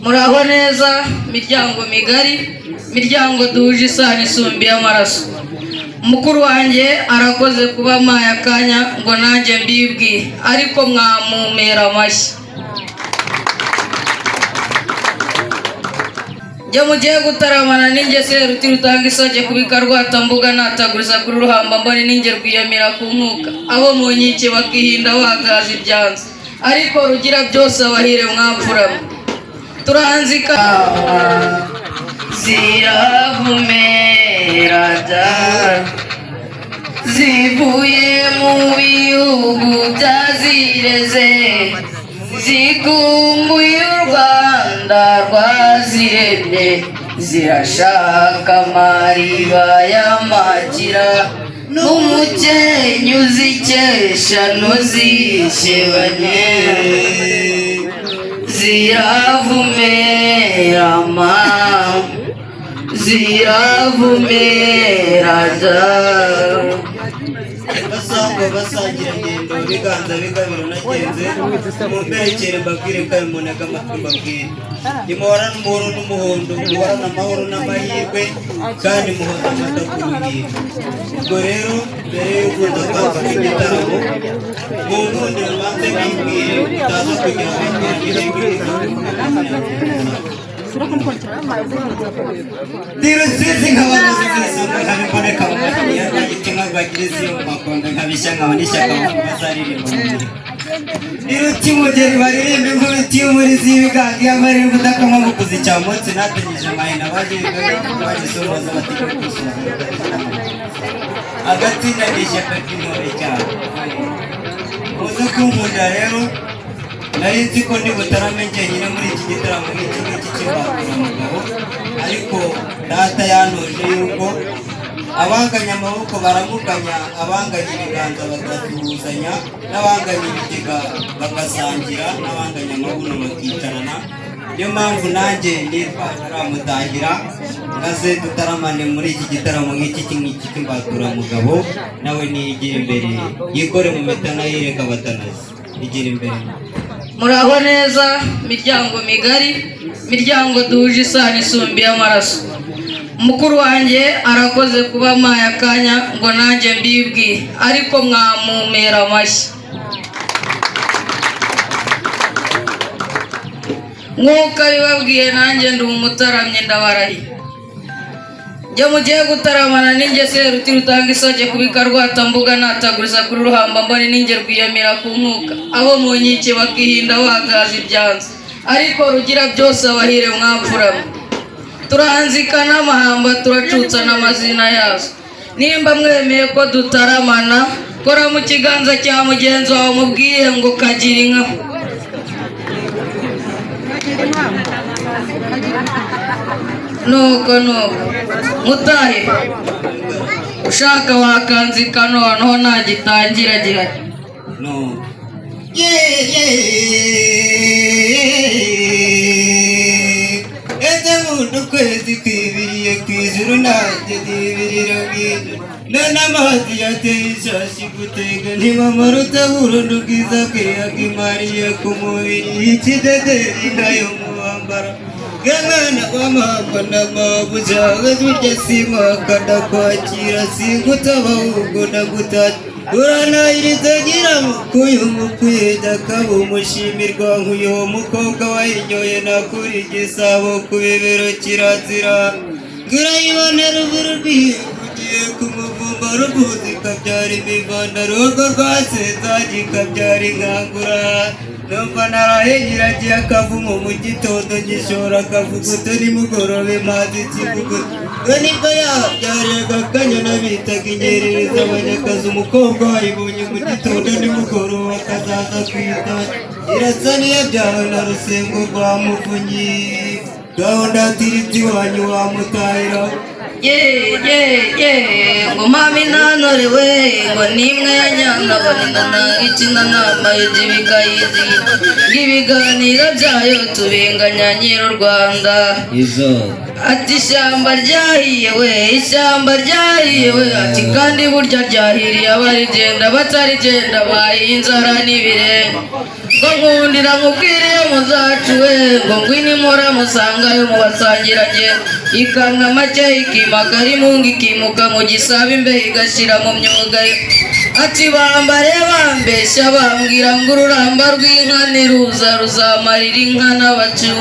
Muraho neza miryango migari, miryango duhuje isano isumbiye amaraso. Mukuru wanjye arakoze kuba mpaye akanya ngo nanjye mbibwire, ariko mwamumera amashyi. Jya mugiye gutaramana ninjye Seruti rutanga isake kubika rwatambuga nataguriza kuri ruhamba mbone ninjye rwiyamira ku nkuka, abo mu nkike bakihinda wagaza ibyanza, ariko rugira byose abahire mwapfuramo. Turanzika ziravumeraga zivuye mu bihugu byazireze, zikumbuye u Rwanda rwaziremye, zirashaka amariba y'amagira n'umukenyi uzikesha ntuzishebanye. Ziravumerama ziravumeraga basanga basangira ngendo biganza bigabiro nagenze mu mberekere mbabwire ko bimunega amatwi mbabwire nimuhorana umuhoro n'umuhondo, muhorana amahoro n'amahirwe, kandi muhoza amata ku ruhire. Ubwo rero mbere y'uko ndatangira igitaramo mu nkundiro mbanze mbibwire utaza kugira ngo Dirusizi nk'abakozi b'isonga nkabiboneka mu makiriya n'igitima bagiriza iyo mu makondo nkabishya nkabona ishyaka mu bazaririmba mu mirimo. Diruti umugeri baririmba inkubiti y'umurizi y'ibigango y'amarira udakama mu kuzica munsi nategereje amahina bagisohoza bategeka kwishyura agatsinda ni ishyaka ry'intore cyane. Muze kunkunda rero, nari nzi ko ndi butarame njyenyine muri iki gitaramo nk'iki ngiki cy'imbakuramugabo, ariko data yantoje yuko abanganya amaboko baramukanya, abanganya ibiganza bagasuhuzanya, n'abanganya ibigega bagasangira, n'abanganya amabuno bakicarana. Niyo mpamvu nanjye nitwaje aramutangira maze dutaramane muri iki gitaramo nk'iki cy'imbakuramugabo, nawe nigire imbere yikore mu metana yireka batanazi igira imbere. Muraho neza miryango migari, miryango duhuje isano isumbiye amaraso. Mukuru wanjye arakoze kuba mpaye akanya ngo nanjye mbibwire, ariko mwamumera amashyi. Nk'uko bibabwiye nanjye ndi umutaramye ndabarahiye. Jya mugiye gutaramana ninjye Seruti rutanga isake kubika rwatambuga nataguriza kuri ruhamba mbone ninjye rwiyamira ku nkuka, abo mu nkike bakihinda wagaza ibyanza, ariko rugira byose abahire mwapfuramo. Turanzika n'amahamba turacutsa n'amazina yazo. Nimba mwemeye ko dutaramana, kora mu kiganza cya mugenzi wawe mubwiye ngo kagira inka. Nuko mutahe ushaka wakanzika noneho nagitangira gihari. Ese muntu kwezi kwibiriye kw'ijuru nanjye nibirira bwije, none amazi yateye ishashi gutega ntibamara utaburundu bwiza bwe yakimariye ku mubiri ikidederi nayo mubambara Gamana wamahamba n'amabuja wezurya simaka ndakwakira singutaba ahubwo ndagutata uranahiriza nyiramukuyu mukwida kaba umushimirwa nk'uyu mukobwa wayinyoye nakuri igisabo ku bibero kirazira ngurayibonera uburu rwiye ugiye kumuvumba rubuzi ikabyara imivanda rugo rwasenza gikabyara inkangura numva narahegira agiye akavumo mu gitondo gishora akavuguto nimugorobe mazi ikivuguto we nibwo yabyariraga akanyana bitaga ingerereza abanyakazi umukobwa wayibonye mu gitondo nimugoroba akazaza kwita irasa niyabyawe na rusengo rwa muvunyi gahunda atiritse iwanyu wamutahira ngo mami nanorewe ngo nimwe ya nyana baningana ikina nambaye ibikayizi ibiganiro byayo tubinganya nyiri u Rwanda ati ishyamba ryahiye we ati kandi burya ryahiriye abarigenda batarigenda bahiye inzara n'ibirenge ngo nkundira mubwiriye muzacu we ngo ngwini mura musangayo mubasangiranye ikamwa make ikimaka rimunga ikimuka mu gisaba imbehe igashira mu myuga ati bambare bambeshya bambwira ngo ururamba rw'inka niruza ruzamarira inka n'abacu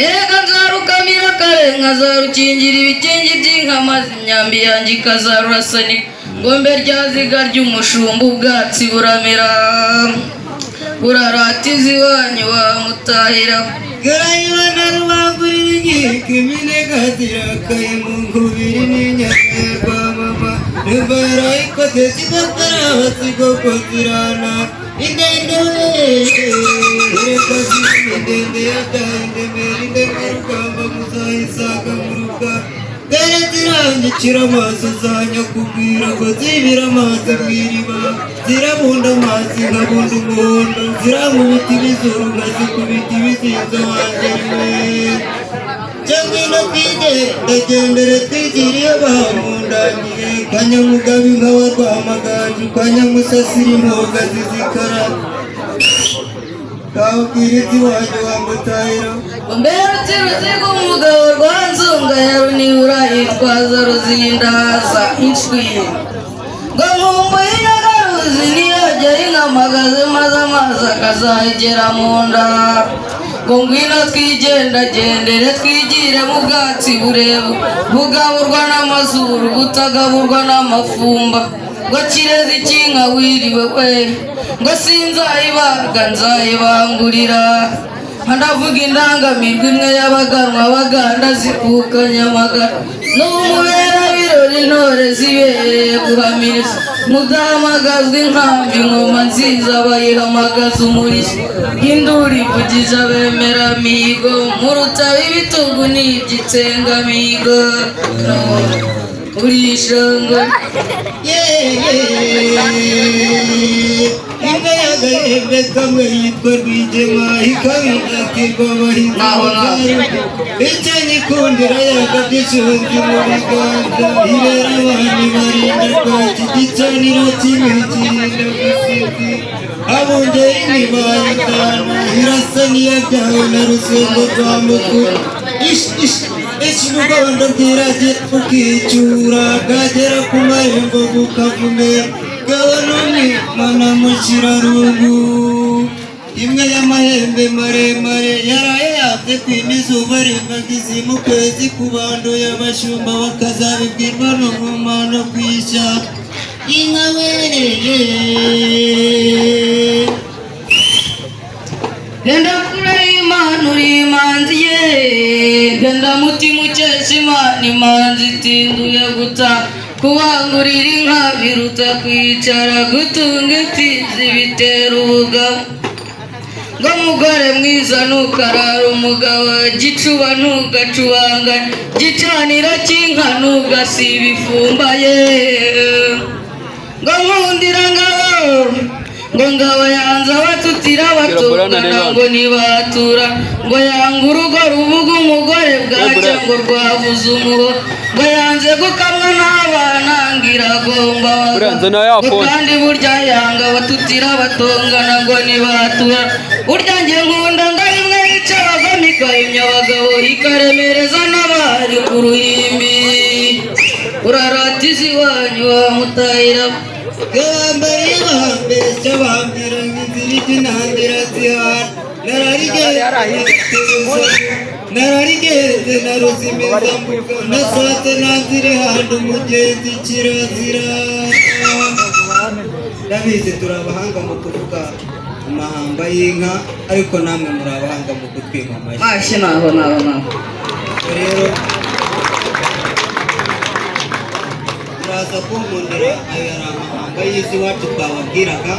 erega nzarukamira kare nkazarukingira ibikingi by'inka maze imyambi yanjye ikazarurasani ngombe ryaziga ry'umushumba ubwatsi buramera buraratiza iwanyu wamutahira garayibana rubangurira inkiko iminega zirakaye mu nkubiri n'inyaka rwa mama numva yarayikoze zigatarabatsigo ko zirana indende reka zirimo indende yataye indemera indemera rugamba muzayisaga mu ruga dore zirangikira amaso zanya kubwira ngo zibira amazi mu iriba zirabunda amazi nkabunda umuhondo ziramubita ibizuru nkazikubita ibizinzo wanjye rimwe cyangwa ino twigendere twigiriye bamundangiye kanyamugabo inka wa rwamagaju kanyamusasira imboga zizikara kabwiriza iwanjye wamutahira mbere uruziga umugabo rwa nzunga ya runihura yitwaza ruzindaza inshwi ngo nkumbuye inyagaruzi niyogera inkamagaze maze amazi akazayigera mu nda ngo ngwino twigendagendere twigire mu bwatsi burebu bugaburwa n'amazuru butagaburwa n'amafumba ngo kireze ikinka wiriwe we ngo sinzayibaga nzayibangurira ndavuga indangamirwa imwe y'abaganwa abaganda zikuka nyamagana n'umubera birori intore zibereye guhamiriza mudahamagazwa inkambi ingoma nziza bayihamagaza umurishyo induru ivugije abemera mihigo mu rutaba ibitugu n'ibyitsengamihigo urishongo inka y'agahembe kamwe yitwa rwigema ikabinakirwa abahinzi icyo nyikundira yagabye ishonzi mu biganza ibera abantu barinda rwaki igicaniro kimwe kirinda gusizi abungeri ntibaye itanu irasa n'iyabyawe na rusengo rwa mukuru ikimugondo bwiragira ukicyura bwagera ku marembo bukavume gabonumwana mu kirarungu imwe y'amahembe maremare yaraye yaze kwima izuba rivagize mu kwezi ku bantu y'abashumba bakazabibwirwa no mu mano kwishya inka wereye genda kure y'Imana uri imanzi ye genda mutima ukesha Imana imanzi itinduye guta kubangurira inka biruta kwicara gutunga imfizi bitera ubugabo ngo mugore mwiza ntukarara umugabo gicuba ntugacubangane gicanira cy'inka ntugasiba ifumba ye ngo nkundira ngabo ngo ngabo yanze abatutira batungana ngo ntibatura ngo yanga urugo ruvuga umugore bwacya ngo rwavuze umuho ngo yanze gukamwa n'abana ngiragomba ngo kandi burya yanga abatutira batongana ngo ntibatura burya njye nkunda ndahimwe yica abagome ikayimya abagabo ikaremereza n'abari ku ruhimbi uraratiza iwanyu wamutahira gambari bambeshya bambwira nk'inzira intambira zihana nararigeze na ruzimiza mbuga nasatse nazire handi umugenzi kirazira ndabizi turi abahanga mu kuvuga amahamba y'inka ariko namwe muri abahanga mu kutwima amashyi naho rero turaza kunkundira ayo yari amahamba y'isi iwacu twababwiraga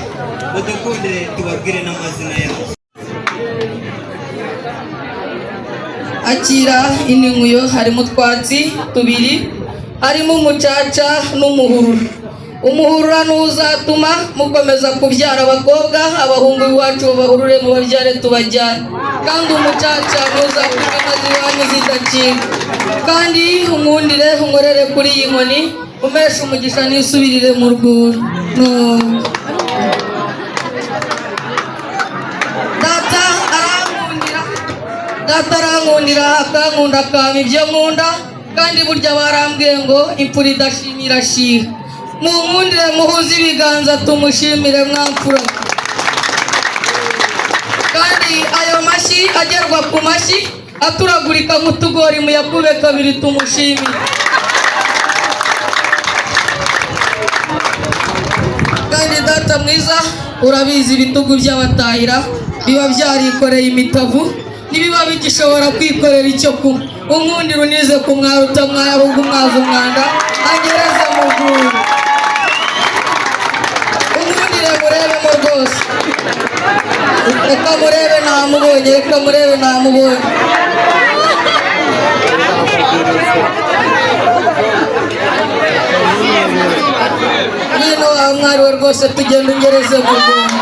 udukundire tubabwire n'amazina yabo akira ininkuyo harimo utwatsi tubiri harimo umucaca n'umuhurura umuhurura n'uzatuma mukomeza kubyara abakobwa abahungu iwacu bahurure mu babyare tubajyane kandi umucaca ntuzatuma inka z'iwanyu zidacika kandi umwundire unkorere kuri iyi nkoni umeshe umugisha nisubirire mu rwuri data arankundira akankunda akampa ibyo nkunda kandi burya barambwiye ngo imfura idashimira shiha munkundire muhuze ibiganza tumushimire mwamfura kandi ayo mashyi agerwa ku mashyi aturagurika nk'utugori muyakube kabiri tumushimire kandi data mwiza urabizi ibitugu by'abatahira biba byarikoreye imitavu nibiba bigishobora kwikorera icyo kunywa unkundira unize ku mwaro utamwaye ahubwo umwaza umwanda angereze mu rwuri unkundire murebemo rwose reka murebe ntamubonye reka murebe ntamubonye ngwino wa mwari we rwose tugenda ungereze mu rwuri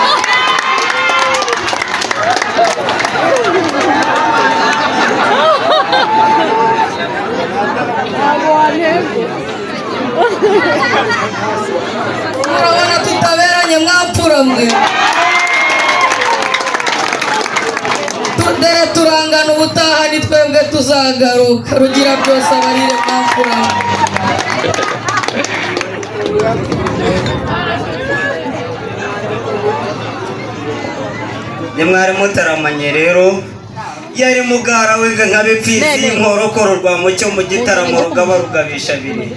murabona tutaberanye mwapfura mwe dore turangana ubutaha ni twebwe tuzagaruka rugira byose abarire mwapfura mwe nimwari mutaramanye rero yari mugara wenga nk'abipfizi inkorokoro rwa mucyo mu gitaramo rugaba rugabisha abiri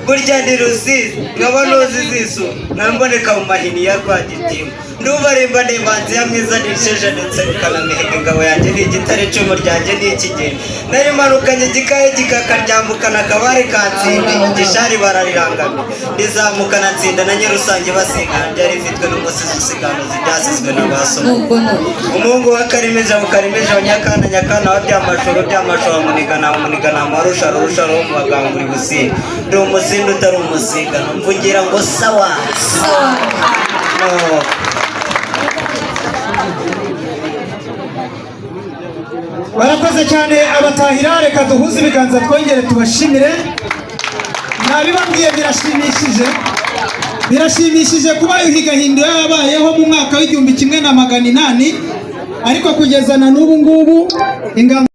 burya ndi rusizi nkaba nozi zisu namboneka mu mahini ya Rwagitimu ndubarimba ndebanzi ya mwiza nisheje ndetse bikanamihega ingabo yanjye n'igitare icumu ryanjye n'ikigeni nari manukanye igikaye gikakaryambukana akabare kansimbi igishari bararirangana ndizamukana nsinda na nyarusange basigana ryari rifitwe n'umusizi usiganuza ibyasizwe n'abasoma umuhungu wa Karimija wa Nyakana wa byamashoro munigana amarusha ruho mu bagangura ibusini ndi umusindi utari umusigano mvugira ngo sawa no. barakoze cyane abatahira reka duhuze ibiganza twongere tubashimire nabibabwiye birashimishije kuba Yuhigahindura yabayeho mu mwaka w'1800 ariko kugeza na n'ubu ngubu ingamba